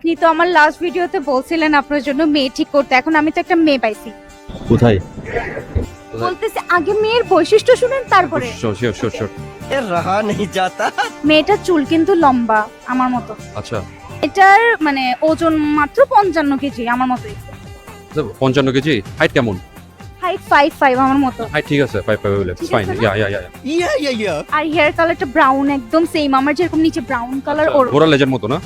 আপনি তো আমার লাস্ট ভিডিওতে বলছিলেন আপনার জন্য মেয়ে ঠিক করতে, এখন আমি তো একটা মেয়ে পাইছি। কোথায়? বলতেছি আগে মেয়ের বৈশিষ্ট্য শুনেন তারপরে। Sure sure sure. रहा नहीं जाता। মেয়েটার চুল কিন্তু লম্বা আমার মতো, আচ্ছা, এটার মানে ওজন মাত্র 55 কেজি আমার মতোই, 55 কেজি। হাইট কেমন? হাইট 5'5" আমার মতো। হাইট ঠিক আছে, 5 হইলে ঠিক ফাইন। আছে না? ইয়া। আর হেয়ার কালারটা ব্রাউন, একদম সেম আমার যেরকম নিচে ব্রাউন কালার ওর ঘোড়া লেজের মতো না?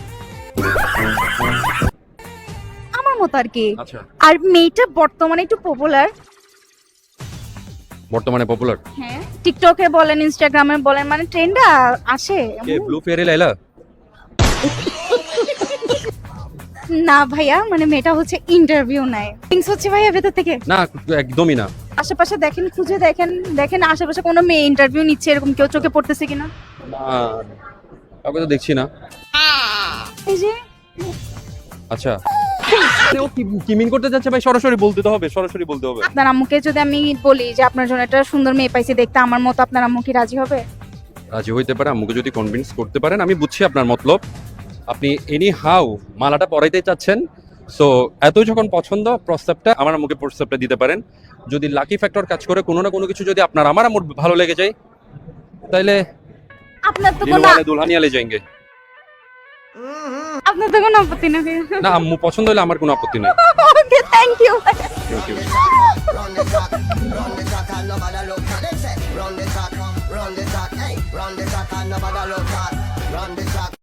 আমার মতো আর কি। আচ্ছা, আর মেয়েটা বর্তমানে একটু পপুলার, বর্তমানে পপুলার। হ্যাঁ টিকটকে বলেন ইনস্টাগ্রামে বলেন, মানে ট্রেন্ডে আসে। কে ব্লু ফেয়ারি লাইলা? না ভাইয়া, মানে মেয়েটা হচ্ছে ইন্টারভিউ নেয়। থিংস হচ্ছে ভাইয়া ভেতর থেকে। না, একদমই না। আশেপাশে দেখেন, খুঁজে দেখেন, দেখেন আশেপাশে কোনো মেয়ে ইন্টারভিউ নিচ্ছে এরকম কেউ চোখে পড়তেছে কিনা। না, কাউকে তো দেখছি না। এই যে আচ্ছা, ও কি মিন করতে যাচ্ছে ভাই? সরাসরি বলতে তো হবে, সরাসরি বলতে হবে। আপনার আম্মুকে যদি আমি বলি যে আপনার জন্য একটা সুন্দর মেয়ে পাইছি দেখতে আমার মতো, আপনার আম্মু কি রাজি হবে? রাজি হইতে পারে, আম্মুকে যদি কনভিন্স করতে পারেন। আমি বুঝছি আপনার মতলব। আপনি এনি হাউ মালাটা পরাইতে চাচ্ছেন, সো এতই যখন পছন্দ, প্রস্তাবটা আমার আম্মুকে প্রস্তাবটা দিতে পারেন। যদি লাকি ফ্যাক্টর কাজ করে, কোনো না কোনো কিছু যদি আমার আম্মুর ভালো লেগে যায়, তাইলে আপনার তো কোনো দিলওয়ালে দুলহানিয়া লে যাएंगे। আপনার তো কোনো আপত্তি নেই। না, আম্মু পছন্দ হলে আমার কোনো আপত্তি নেই। Okay, thank you. Thank you. Run the track, and nobody look at it. Run the track, hey, run the track, and nobody look at. Run the track.